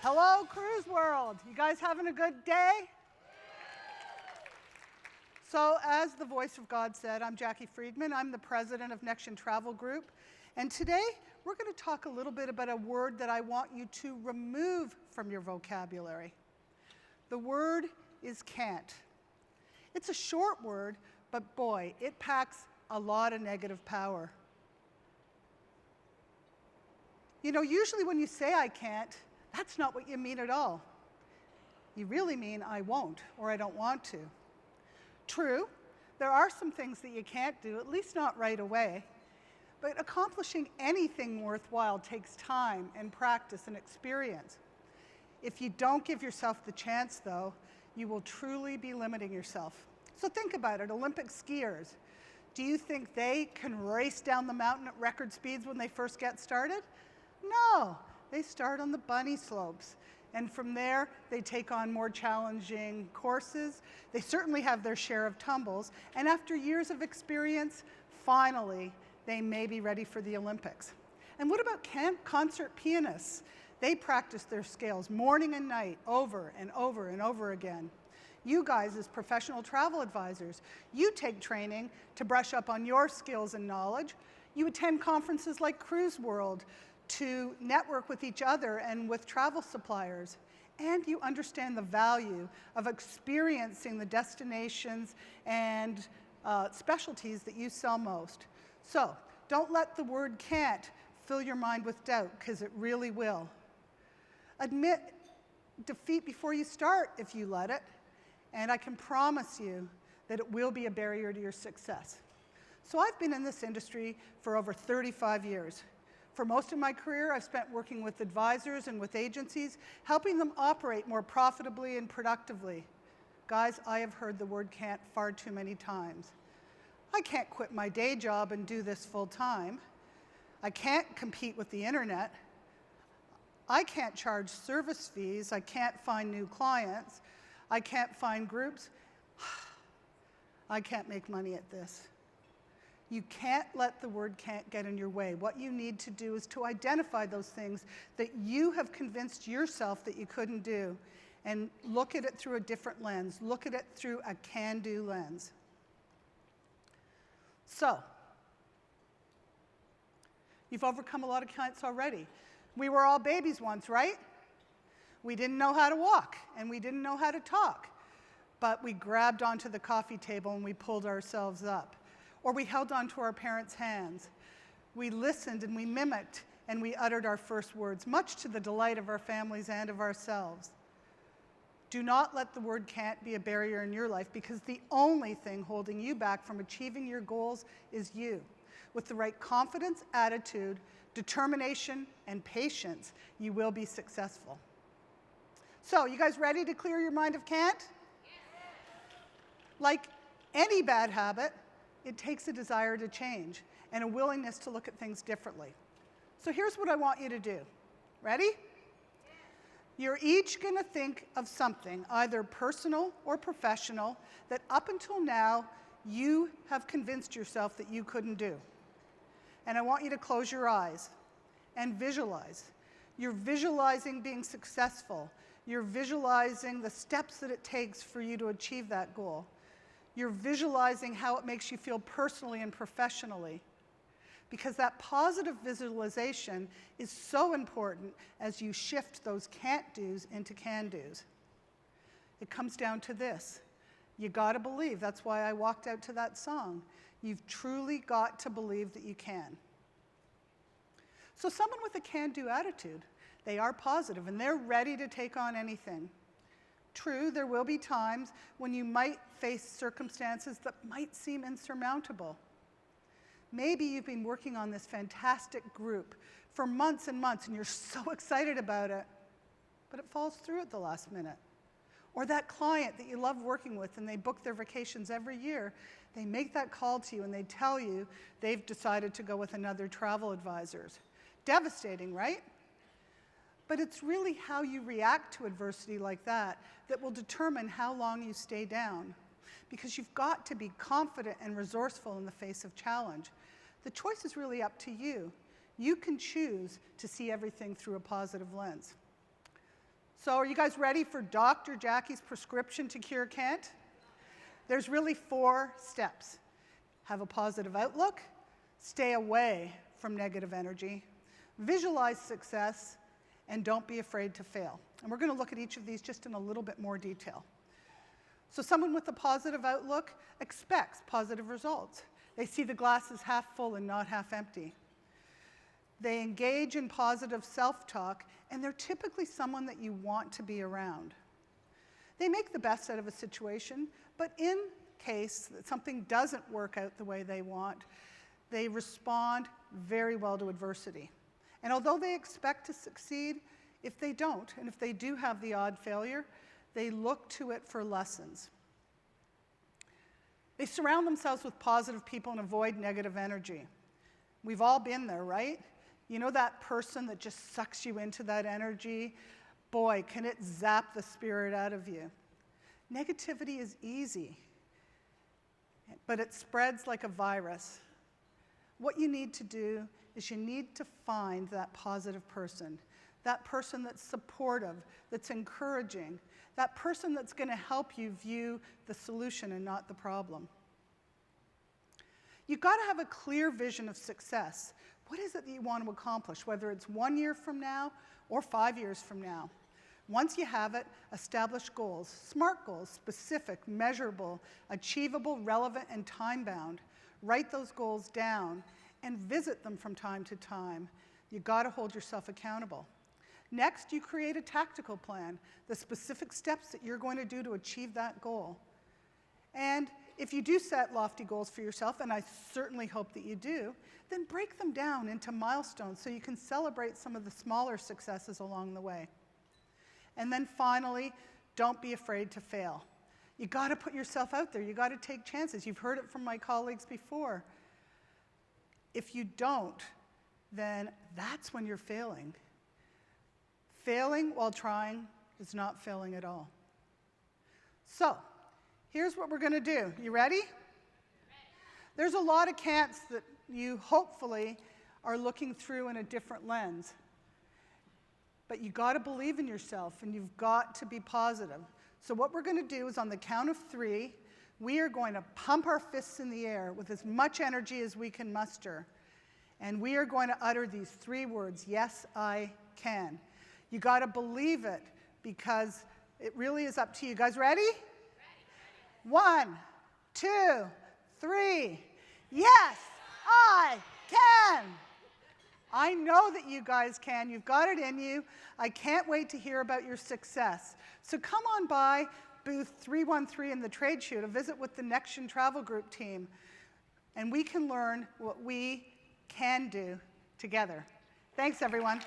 Hello, CruiseWorld. You guys having a good day? So, as the voice of God said, I'm Jackie Friedman. I'm the president of NextGen Travel Group. And today, we're going to talk a little bit about a word that I want you to remove from your vocabulary. The word is cant. It's a short word, but boy, it packs a lot of negative power. You know, usually when you say I can't, that's not what you mean at all. You really mean I won't, or I don't want to. True, there are some things that you can't do, at least not right away. But accomplishing anything worthwhile takes time and practice and experience. If you don't give yourself the chance, though, you will truly be limiting yourself. So think about it, Olympic skiers. Do you think they can race down the mountain at record speeds when they first get started? No, they start on the bunny slopes. And from there, they take on more challenging courses. They certainly have their share of tumbles. And after years of experience, finally, they may be ready for the Olympics. And what about concert pianists? They practice their scales morning and night, over and over and over again. You guys, as professional travel advisors, you take training to brush up on your skills and knowledge. You attend conferences like CruiseWorld to network with each other and with travel suppliers. And you understand the value of experiencing the destinations and specialties that you sell most. So don't let the word can't fill your mind with doubt, because it really will. Admit defeat before you start if you let it, and I can promise you that it will be a barrier to your success. So I've been in this industry for over 35 years. For most of my career, I've spent working with advisors and with agencies, helping them operate more profitably and productively. Guys, I have heard the word can't far too many times. I can't quit my day job and do this full time. I can't compete with the internet. I can't charge service fees. I can't find new clients. I can't find groups. I can't make money at this. You can't let the word can't get in your way. What you need to do is to identify those things that you have convinced yourself that you couldn't do, and look at it through a different lens. Look at it through a can-do lens. So, you've overcome a lot of can'ts already. We were all babies once, right? We didn't know how to walk, and we didn't know how to talk. But we grabbed onto the coffee table and we pulled ourselves up. Or we held onto our parents' hands. We listened and we mimicked and we uttered our first words, much to the delight of our families and of ourselves. Do not let the word can't be a barrier in your life, because the only thing holding you back from achieving your goals is you. With the right confidence, attitude, determination, and patience, you will be successful. So, you guys ready to clear your mind of can't? Yes. Like any bad habit, it takes a desire to change and a willingness to look at things differently. So here's what I want you to do. Ready? You're each going to think of something, either personal or professional, that up until now you have convinced yourself that you couldn't do. And I want you to close your eyes and visualize. You're visualizing being successful. You're visualizing the steps that it takes for you to achieve that goal. You're visualizing how it makes you feel personally and professionally. Because that positive visualization is so important as you shift those can't-dos into can-dos. It comes down to this. You gotta believe. That's why I walked out to that song. You've truly got to believe that you can. So someone with a can-do attitude, they are positive and they're ready to take on anything. True, there will be times when you might face circumstances that might seem insurmountable. Maybe you've been working on this fantastic group for months and months and you're so excited about it, but it falls through at the last minute. Or that client that you love working with and they book their vacations every year, they make that call to you and they tell you they've decided to go with another travel advisor. Devastating, right? But it's really how you react to adversity like that that will determine how long you stay down. Because you've got to be confident and resourceful in the face of challenge. The choice is really up to you. You can choose to see everything through a positive lens. So are you guys ready for Dr. Jackie's prescription to cure cant? There's really 4 steps. Have a positive outlook, stay away from negative energy, visualize success, and don't be afraid to fail. And we're going to look at each of these just in a little bit more detail. So someone with a positive outlook expects positive results. They see the glass as half full and not half empty. They engage in positive self-talk, and they're typically someone that you want to be around. They make the best out of a situation, but in case that something doesn't work out the way they want, they respond very well to adversity. And although they expect to succeed, if they don't, and if they do have the odd failure, they look to it for lessons. They surround themselves with positive people and avoid negative energy. We've all been there, right? You know that person that just sucks you into that energy? Boy, can it zap the spirit out of you. Negativity is easy, but it spreads like a virus. What you need to do is you need to find that positive person that's supportive, that's encouraging, that person that's going to help you view the solution and not the problem. You've got to have a clear vision of success. What is it that you want to accomplish, whether it's 1 year from now or 5 years from now? Once you have it, establish goals, SMART goals, specific, measurable, achievable, relevant, and time-bound. Write those goals down and visit them from time to time. You've got to hold yourself accountable. Next, you create a tactical plan, the specific steps that you're going to do to achieve that goal. And if you do set lofty goals for yourself, and I certainly hope that you do, then break them down into milestones so you can celebrate some of the smaller successes along the way. And then finally, don't be afraid to fail. You got to put yourself out there. You got to take chances. You've heard it from my colleagues before. If you don't, then that's when you're failing. Failing while trying is not failing at all. So, here's what we're going to do. You ready? There's a lot of cants that you hopefully are looking through in a different lens. But you got to believe in yourself, and you've got to be positive. So what we're going to do is on the count of 3, we are going to pump our fists in the air with as much energy as we can muster. And we are going to utter these 3 words, yes, I can. You got to believe it, because it really is up to you. You guys ready? 1, 2, 3. Yes, I can. I know that you guys can. You've got it in you. I can't wait to hear about your success. So come on by booth 313 in the trade show to visit with the NextGen Travel Group team, and we can learn what we can do together. Thanks, everyone.